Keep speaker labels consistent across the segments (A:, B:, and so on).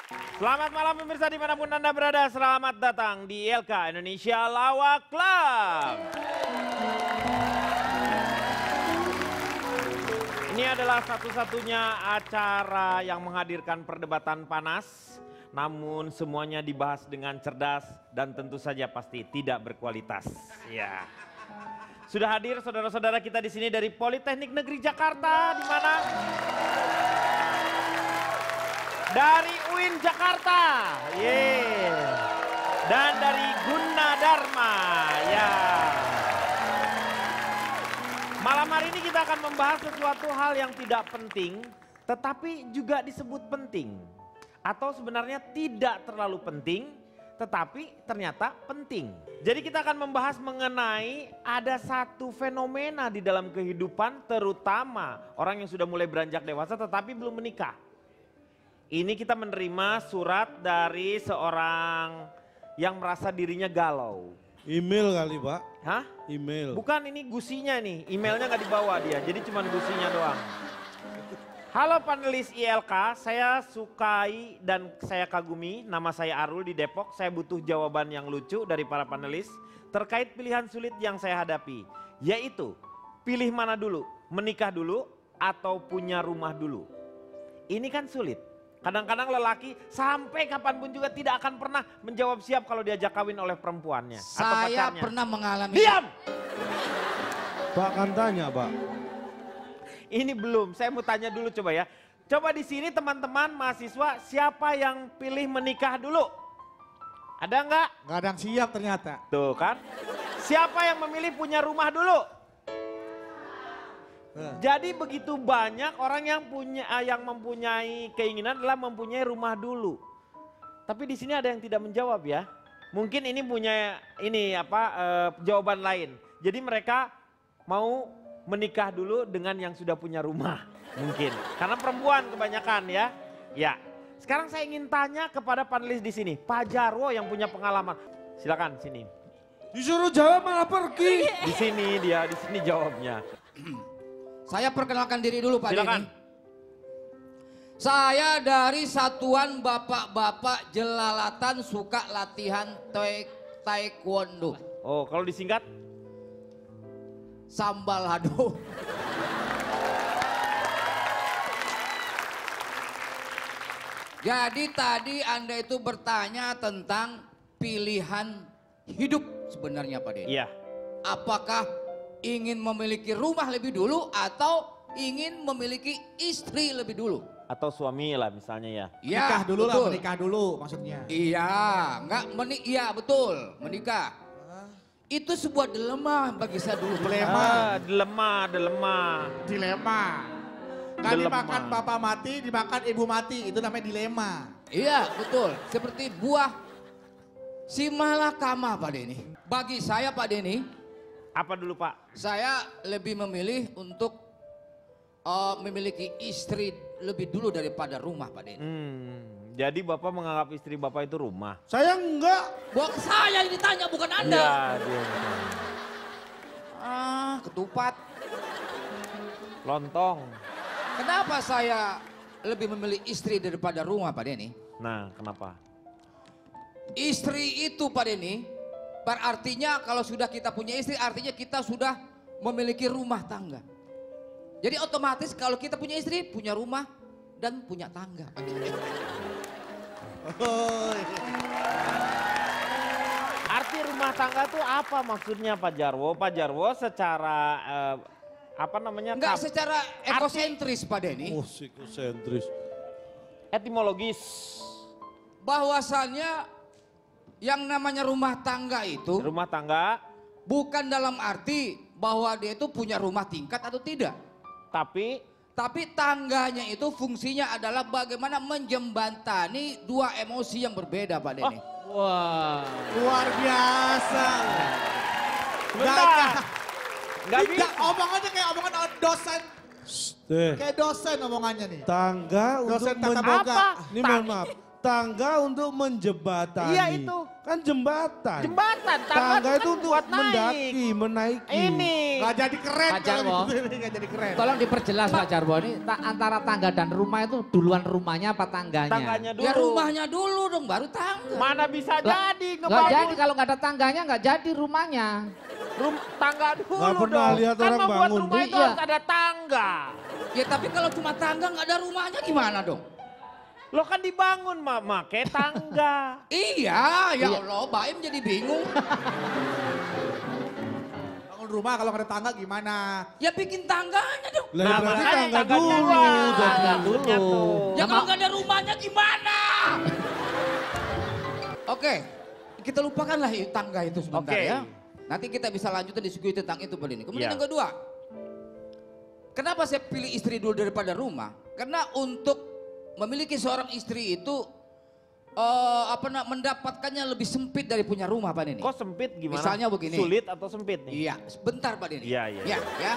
A: Selamat malam pemirsa dimanapun Anda berada, selamat datang di ILK Indonesia Lawak Club. Ini adalah satu-satunya acara yang menghadirkan perdebatan panas, namun semuanya dibahas dengan cerdas dan tentu saja pasti tidak berkualitas. Ya. Sudah hadir saudara-saudara kita di sini dari Politeknik Negeri Jakarta, di mana? Dari UIN Jakarta, dan dari Gunadarma, ya. Malam hari ini kita akan membahas sesuatu hal yang tidak penting, tetapi juga disebut penting. Atau sebenarnya tidak terlalu penting, tetapi ternyata penting. Jadi kita akan membahas mengenai ada satu fenomena di dalam kehidupan, terutama orang yang sudah mulai beranjak dewasa tetapi belum menikah. Ini kita menerima surat dari seorang yang merasa dirinya galau.
B: Email kali Pak.
A: Hah?
B: Email.
A: Bukan, ini gusinya nih, emailnya nggak dibawa dia, jadi cuma gusinya doang. Halo panelis ILK, saya sukai dan saya kagumi, nama saya Arul di Depok. Saya butuh jawaban yang lucu dari para panelis terkait pilihan sulit yang saya hadapi. Yaitu, pilih mana dulu, menikah dulu atau punya rumah dulu. Ini kan sulit. Kadang-kadang lelaki sampai kapanpun juga tidak akan pernah menjawab siap kalau diajak kawin oleh perempuannya atau pacarnya.
C: Saya pernah mengalami.
A: Diam!
B: Pak kan tanya Pak.
A: Ini belum, saya mau tanya dulu coba ya. Coba di sini teman-teman mahasiswa siapa yang pilih menikah dulu? Ada nggak?
D: Nggak ada yang siap ternyata.
A: Tuh kan. Siapa yang memilih punya rumah dulu? Jadi begitu banyak orang yang mempunyai keinginan adalah mempunyai rumah dulu. Tapi di sini ada yang tidak menjawab ya. Mungkin ini punya jawaban lain. Jadi mereka mau menikah dulu dengan yang sudah punya rumah. Mungkin. Karena perempuan kebanyakan ya. Ya. Sekarang saya ingin tanya kepada panelis di sini. Pak Jarwo yang punya pengalaman. Silakan sini.
B: Disuruh jawab malah pergi.
A: Di sini dia, di sini jawabnya.
C: Saya perkenalkan diri dulu Pak
A: Silakan.
C: Denny. Saya dari Satuan Bapak-Bapak Jelalatan Suka Latihan Taekwondo.
A: Oh, kalau disingkat?
C: Sambal hado. Jadi tadi Anda itu bertanya tentang pilihan hidup sebenarnya Pak Denny.
A: Iya.
C: Apakah ingin memiliki rumah lebih dulu atau ingin memiliki istri lebih dulu?
A: Atau suami lah misalnya ya.
C: Ya,
D: Nikah dulu
C: betul.
D: lah, menikah dulu maksudnya.
C: Iya, iya betul, menikah. Itu sebuah dilema bagi saya dulu.
D: Dilema.
A: Dilema.
D: Kan
A: Dilema.
D: dimakan bapak mati, dimakan ibu mati, itu namanya dilema.
C: Iya, betul. Seperti buah si malakama Pak Denny. Bagi saya Pak Denny,
A: Apa dulu Pak?
C: saya lebih memilih untuk memiliki istri lebih dulu daripada rumah Pak Denny.
A: Jadi Bapak menganggap istri Bapak itu rumah?
B: Saya enggak.
C: Buat saya yang ditanya bukan Anda.
A: Iya, dia.
C: Ketupat.
A: Lontong.
C: Kenapa saya lebih memilih istri daripada rumah Pak Denny?
A: Nah, kenapa?
C: Istri itu Pak Denny, berartinya kalau sudah kita punya istri artinya kita sudah memiliki rumah tangga. Jadi otomatis kalau kita punya istri, punya rumah dan punya tangga. Pak Denny.
A: Arti rumah tangga itu apa maksudnya Pak Jarwo? Pak Jarwo secara
C: Enggak secara ekosentris Pak Denny.
B: Psikosentris.
A: etimologis.
C: Bahwasannya yang namanya rumah tangga itu
A: Rumah tangga,
C: bukan dalam arti bahwa dia itu punya rumah tingkat atau tidak.
A: tapi
C: Tangganya itu fungsinya adalah bagaimana menjembatani dua emosi yang berbeda Pak Denny.
A: wah.
D: Luar biasa.
A: Bentar. Nggak bisa.
D: Tidak, omongannya kayak omongan dosen.
B: Deh.
D: Kayak dosen omongannya nih.
B: Tangga untuk
D: Dosen tata boga.
B: Ini mohon maaf. Tangga untuk menjembatani.
A: Iya, itu.
B: Kan jembatan.
A: Jembatan,
B: Tangga
A: kan
B: itu untuk
A: buat
B: mendaki, menaiki.
A: Ini.
D: Gak jadi keren
E: Pak
D: kalau
E: Jarwo.
D: gitu, gak jadi keren.
E: Tolong diperjelas Pak Jarwo, ini antara tangga dan rumah itu duluan rumahnya apa tangganya?
A: Tangganya dulu.
C: Ya rumahnya dulu dong, baru tangga.
A: Mana bisa
E: Lah,
A: jadi
E: Nggak
A: ngebangun.
E: jadi kalau nggak ada tangganya nggak jadi rumahnya.
A: Tangga dulu
B: Nggak pernah
A: dong.
B: lihat
A: Kan
B: orang
A: membuat
B: bangun.
A: rumah itu
E: Iya.
A: harus ada tangga.
C: Ya tapi kalau cuma tangga nggak ada rumahnya gimana dong?
A: Lo kan dibangun mama, kayak tangga.
C: Iya, ya
E: Iya.
C: Allah, Baim jadi bingung.
D: Bangun rumah kalau nggak ada tangga gimana?
C: Ya bikin tangganya dong.
B: Lah
A: Nah,
B: berarti
A: makanya
B: tangga
A: tangganya
B: dulu.
A: dua.
B: jadi.
E: Tangga
A: Maksudnya
E: dulu.
A: tuh.
C: Ya
E: Nama-
C: kalau nggak ada rumahnya gimana? Oke, kita lupakanlah tangga itu sebentar
A: Oke.
C: ya. Nanti kita bisa lanjutin diskusi tentang itu Pak Denny. Kemudian
A: Iya.
C: yang kedua, kenapa saya pilih istri dulu daripada rumah? Karena untuk memiliki seorang istri itu mendapatkannya lebih sempit dari punya rumah Pak Denny.
A: Kok sempit gimana?
C: Misalnya begini.
A: Sulit atau sempit nih?
C: Iya, sebentar Pak Denny.
A: Iya, iya.
C: Ya.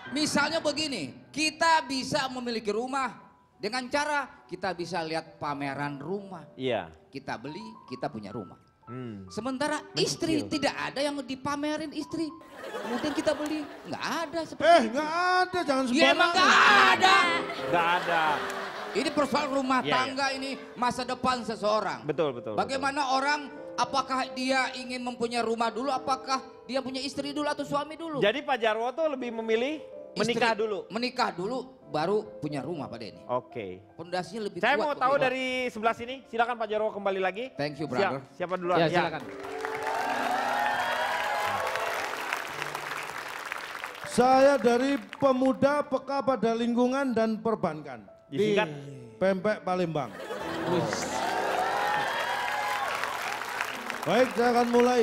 C: Misalnya begini, kita bisa memiliki rumah dengan cara kita bisa lihat pameran rumah.
A: Iya.
C: Kita beli, kita punya rumah.
A: Mencicil.
C: Sementara istri tidak ada yang dipamerin istri. Kemudian kita beli, nggak ada seperti itu.
B: Nggak ada, jangan
C: Ya emang
B: sembarangan.
C: nggak ada.
A: Gak ada.
C: Ini persoalan rumah
A: Iya,
C: tangga ini masa depan seseorang.
A: Betul, betul.
C: Bagaimana orang, apakah dia ingin mempunyai rumah dulu, apakah dia punya istri dulu atau suami dulu?
A: Jadi Pak Jarwo tuh lebih memilih menikah
C: Istri-
A: dulu.
C: Menikah dulu, baru punya rumah Pak Denny.
A: Oke.
C: Pondasinya lebih
A: Saya
C: kuat.
A: mau
C: Pak
A: tahu
C: Denny.
A: dari sebelah sini. Silakan Pak Jarwo kembali lagi.
C: Thank you, brother.
A: Siapa duluan?
E: Ya silakan.
B: Saya dari pemuda peka pada lingkungan dan perbankan.
A: Disingkat.
B: Di Pempek Palembang. Baik, saya akan mulai.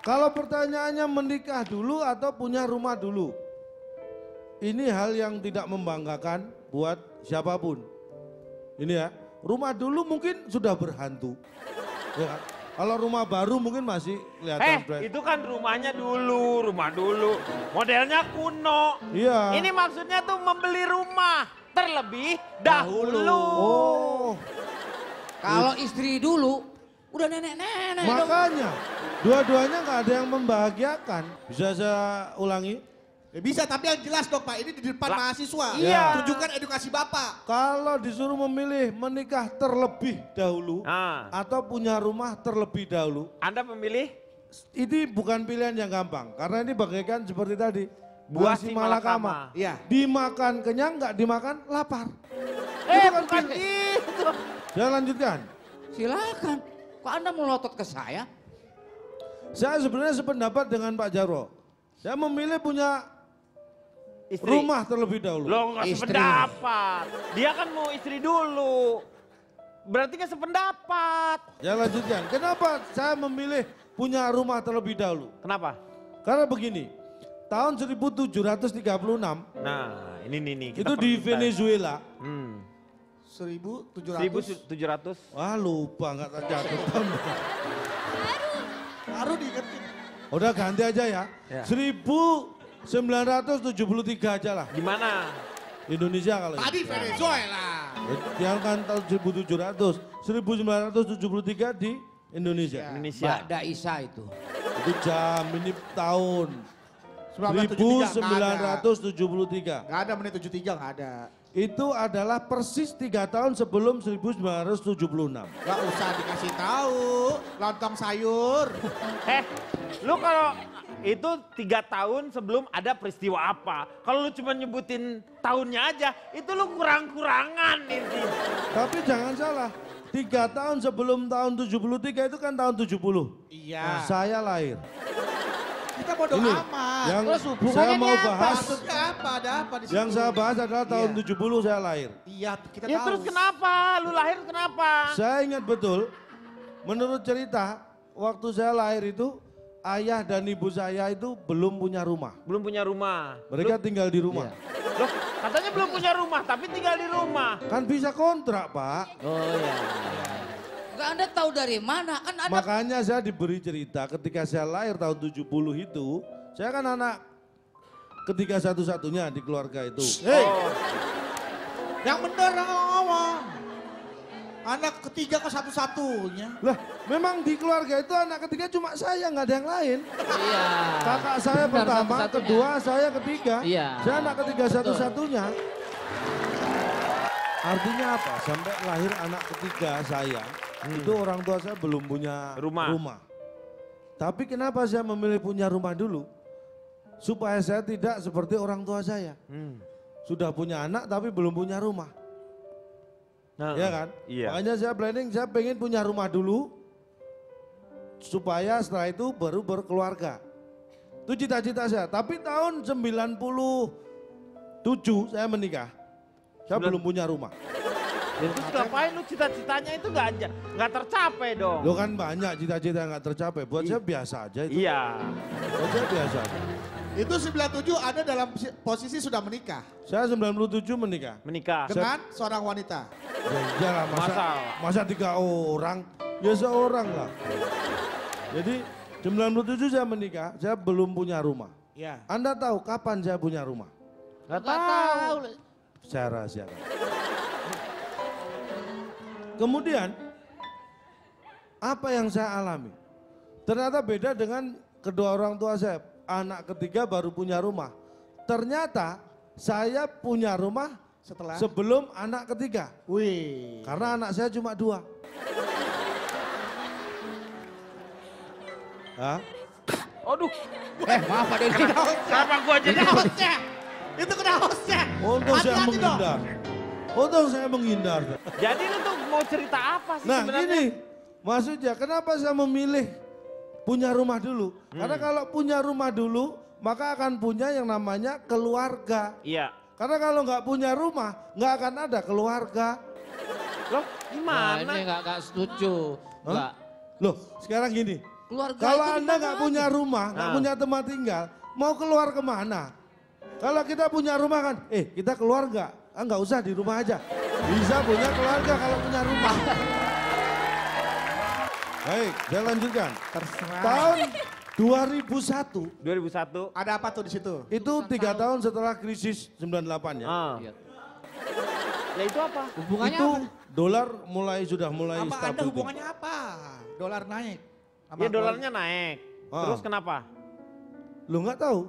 B: Kalau pertanyaannya menikah dulu atau punya rumah dulu. Ini hal yang tidak membanggakan buat siapapun. Ini ya, rumah dulu mungkin sudah berhantu. Ya kan? Kalau rumah baru mungkin masih kelihatan fresh.
A: Itu kan rumah dulu. Modelnya kuno.
B: Iya.
A: Ini maksudnya tuh membeli rumah terlebih dahulu.
B: Oh,
C: Kalau istri dulu, udah nenek-nenek dong.
B: makanya dua-duanya nggak ada yang membahagiakan. Bisa saya ulangi?
D: Ya bisa, tapi yang jelas dong Pak, ini di depan
A: Lah,
D: mahasiswa.
A: iya.
D: Tunjukkan edukasi Bapak.
B: Kalau disuruh memilih menikah terlebih dahulu
A: Nah,
B: atau punya rumah terlebih dahulu,
A: Anda memilih
B: ini bukan pilihan yang gampang. Karena ini bagaikan seperti tadi,
A: buah
B: buah
A: si
B: malakama.
D: Iya.
B: Dimakan kenyang, nggak dimakan lapar. Itu kan
A: bukan
B: pilihan.
A: gitu.
B: Saya lanjutkan.
C: Silakan. Kok Anda melotot ke saya?
B: Saya sebenarnya sependapat dengan Pak Jarwo. Saya memilih punya
A: Istri.
B: rumah terlebih dahulu.
A: Lo nggak
C: Istri.
A: sependapat. Dia kan mau istri dulu. Berarti nggak sependapat.
B: Ya lanjutkan. Kenapa saya memilih punya rumah terlebih dahulu?
A: Kenapa?
B: Karena begini, tahun 1736
A: Nah, ini nih. kita
B: itu di
A: perlu-
B: Venezuela.
D: 1700.
A: 1700.
B: Wah lupa nggak tercatat tahun.
D: Baru diingetin.
B: Udah ganti aja ya.
A: Ya.
B: 1973 aja lah.
A: Di mana?
B: Indonesia kalau itu.
D: Tadi Venezuela.
B: Yang kan tahun 1700. 1973 di Indonesia.
A: Indonesia.
C: Ba'da Isa itu.
B: Itu jam ini tahun. 1973.
D: Gak ada menit 73, gak ada.
B: Itu adalah persis 3 tahun sebelum 1976.
D: Gak usah dikasih tahu. Lontong sayur.
A: Lu kalau itu 3 tahun sebelum ada peristiwa apa? Kalau lu cuma nyebutin tahunnya aja, itu lu kurang-kurangan ini.
B: Tapi jangan salah, 3 tahun sebelum tahun 73 itu kan tahun 70.
D: Iya.
B: Saya lahir.
D: Kita bodo
B: Ini
D: amat.
B: yang
E: Terus
B: saya
E: hubungannya
B: mau
E: apa?
B: bahas,
D: Maksudnya apa? Ada apa di situ?
B: yang saya bahas adalah tahun
D: Iya.
B: 70 saya lahir.
D: Iya, kita
A: Ya
D: tahu.
A: terus kenapa? Lu lahir kenapa?
B: Saya ingat betul, menurut cerita, waktu saya lahir itu, ayah dan ibu saya itu belum punya rumah.
A: Belum punya rumah.
B: Mereka tinggal di rumah.
A: Loh, katanya belum punya rumah, tapi tinggal di rumah.
B: Kan bisa kontrak, Pak.
E: Oh iya.
C: Enggak Anda tahu dari mana? Kan Anda
B: Makanya saya diberi cerita ketika saya lahir tahun 70 itu, saya kan anak ketiga satu-satunya di keluarga itu.
A: Oh.
D: Yang bener ngomong. Anak ketiga kok satu-satunya.
B: Lah, memang di keluarga itu anak ketiga cuma saya, nggak ada yang lain.
E: Iya.
B: Kakak saya
E: Benar,
B: pertama,
E: satu-satunya.
B: kedua, saya ketiga.
E: Iya.
B: Saya anak ketiga
E: Betul.
B: satu-satunya. Artinya apa? Sampai lahir anak ketiga saya, itu orang tua saya belum punya
A: Rumah.
B: Tapi kenapa saya memilih punya rumah dulu? Supaya saya tidak seperti orang tua saya. Sudah punya anak tapi belum punya rumah.
A: Nah,
B: Ya kan?
A: Iya.
B: Makanya saya planning, saya pengen punya rumah dulu. Supaya setelah itu baru berkeluarga. Itu cita-cita saya. Tapi tahun 97 saya menikah. Saya belum punya rumah.
A: Terus ngapain lu cita-citanya itu nggak tercapai dong?
B: Lo kan banyak cita-cita yang gak tercapai. Buat saya biasa aja itu.
A: Iya.
B: Buat saya biasa aja.
D: Itu 97 ada dalam posisi sudah menikah.
B: Saya 97 menikah.
A: Menikah.
D: Dengan seorang wanita.
B: Ya iyalah masa 3 orang, ya seorang lah. Jadi 97 saya menikah, saya belum punya rumah.
D: Iya.
B: Anda tahu kapan saya punya rumah?
A: Nggak
E: Nggak tahu.
B: Saya rahasiakan. Kemudian, apa yang saya alami? Ternyata beda dengan kedua orang tua saya. Anak ketiga baru punya rumah. Ternyata saya punya rumah
D: Setelah.
B: sebelum anak ketiga.
D: Wih.
B: Karena anak saya cuma 2. Hah?
A: Aduh,
C: Maaf Pak Denny.
A: kenapa gua jadi
D: Kena hostnya. Itu kena hostnya.
B: Untung saya
D: Hati-hati dong.
B: menghindar. Untung saya menghindar.
A: Jadi lu tuh mau cerita apa sih
B: Nah
A: sebenarnya?
B: gini, maksudnya kenapa saya memilih punya rumah dulu? Karena kalau punya rumah dulu, maka akan punya yang namanya keluarga.
A: Iya.
B: Karena kalau nggak punya rumah, nggak akan ada keluarga.
A: Loh,
E: Nah,
A: gimana?
E: ini nggak setuju.
B: Hah?
E: Nggak.
B: Loh, sekarang gini,
C: Keluarga
B: kalau
C: itu
B: Anda
C: dimana
B: nggak
C: aja?
B: punya rumah, nggak
A: Nah.
B: punya tempat tinggal, mau keluar kemana? Kalau kita punya rumah kan, kita keluar nggak? Nggak usah di rumah aja. Bisa punya keluarga kalau punya rumah. Baik, saya lanjutkan.
D: Terserah.
B: Tahun 2001,
A: 2001.
D: Ada apa tuh di situ?
B: itu 3 tahun setelah krisis 98 ya.
E: Iya.
A: Ya itu apa?
E: Hubungannya
B: Itu
E: apa?
B: dolar sudah mulai
D: Sama Anda
B: stabil.
D: hubungannya apa? Dolar naik. Sama
A: Ya dolarnya naik.
B: Ah.
A: Terus kenapa?
B: Lu nggak tahu?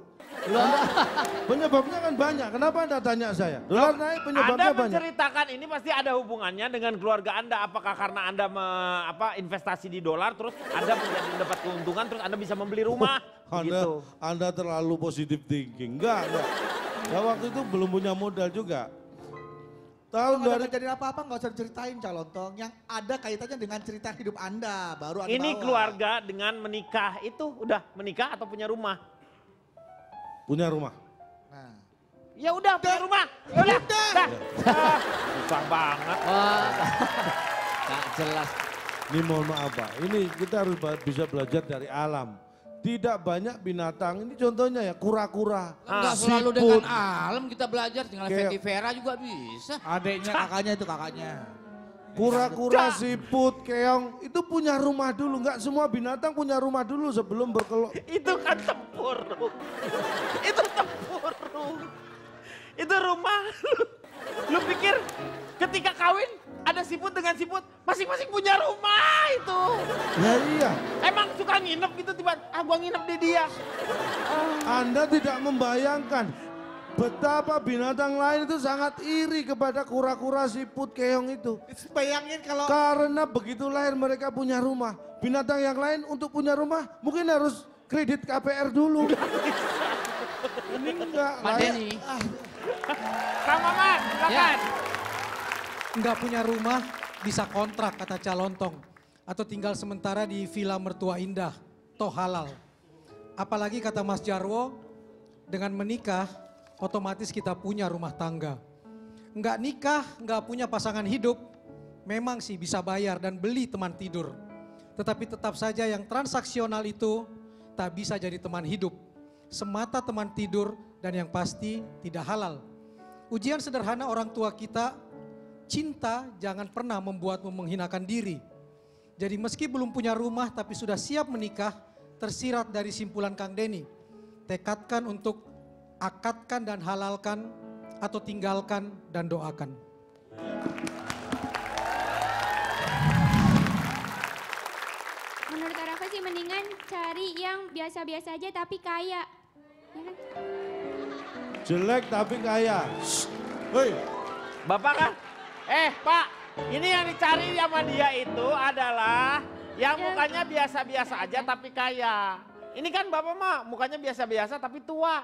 B: Penyebabnya kan banyak. Kenapa Anda tanya saya? Dolar naik
A: Anda
B: penyebabnya banyak.
A: menceritakan ini pasti ada hubungannya dengan keluarga Anda. Apakah karena Anda investasi di dolar, terus Anda menjadi dapat keuntungan, terus Anda bisa membeli rumah? Gitu.
B: Anda terlalu positive thinking. Enggak. Ya waktu itu belum punya modal juga. Tahun
D: Kalau ada
B: 2000
D: kejadian apa-apa nggak usah diceritain Calontong. Yang ada kaitannya dengan cerita hidup Anda. Baru Anda
A: Ini
D: bawa.
A: keluarga dengan menikah itu udah menikah atau punya rumah?
B: punya rumah.
D: Nah.
A: Ya udah punya rumah. Ya udah.
D: Udah.
A: Dah. Ah, susah banget.
E: Wah, nggak jelas.
B: Ini mohon maaf Pak, ini kita harus bisa belajar dari alam. Tidak banyak binatang, ini contohnya ya kura-kura.
C: Enggak
A: Ah,
C: selalu
B: siput.
C: dengan alam kita belajar, dengan
B: Kayak-
C: Fetty Vera juga bisa.
D: Adiknya, kakaknya itu kakaknya.
B: Kura-kura, siput, keong, itu punya rumah dulu. Enggak semua binatang punya rumah dulu sebelum berkelok.
A: Itu kan tempurung. Itu tempurung. Itu rumah. Lu pikir ketika kawin ada siput dengan siput, masing-masing punya rumah itu.
B: Ya iya,
A: Emang suka nginep gitu tiba, gua nginep di dia.
B: Anda tidak membayangkan betapa binatang lain itu sangat iri kepada kura-kura, siput, keong itu.
D: Bayangin kalau
B: Karena begitu lahir mereka punya rumah. Binatang yang lain untuk punya rumah mungkin harus kredit KPR dulu. Ini enggak
E: Pak
B: layak.
E: Denny,
A: Kang Maman, silakan.
F: Nggak punya rumah bisa kontrak kata Calontong. Atau tinggal sementara di villa mertua indah, toh halal. Apalagi kata Mas Jarwo, dengan menikah otomatis kita punya rumah tangga. Nggak nikah, nggak punya pasangan hidup, memang sih bisa bayar dan beli teman tidur. Tetapi tetap saja yang transaksional itu tak bisa jadi teman hidup. Semata teman tidur dan yang pasti tidak halal. Ujian sederhana orang tua kita, cinta jangan pernah membuatmu menghinakan diri. Jadi meski belum punya rumah tapi sudah siap menikah, tersirat dari simpulan Kang Denny. Tekadkan untuk akadkan dan halalkan atau tinggalkan dan doakan.
G: Menurut Rafa sih mendingan cari yang biasa-biasa aja tapi kaya. Ya kan?
B: Jelek tapi kaya. Hei,
A: Bapak kan? Pak, ini yang dicari sama dia itu adalah yang mukanya biasa-biasa aja tapi kaya. Ini kan Bapak mah mukanya biasa-biasa tapi tua.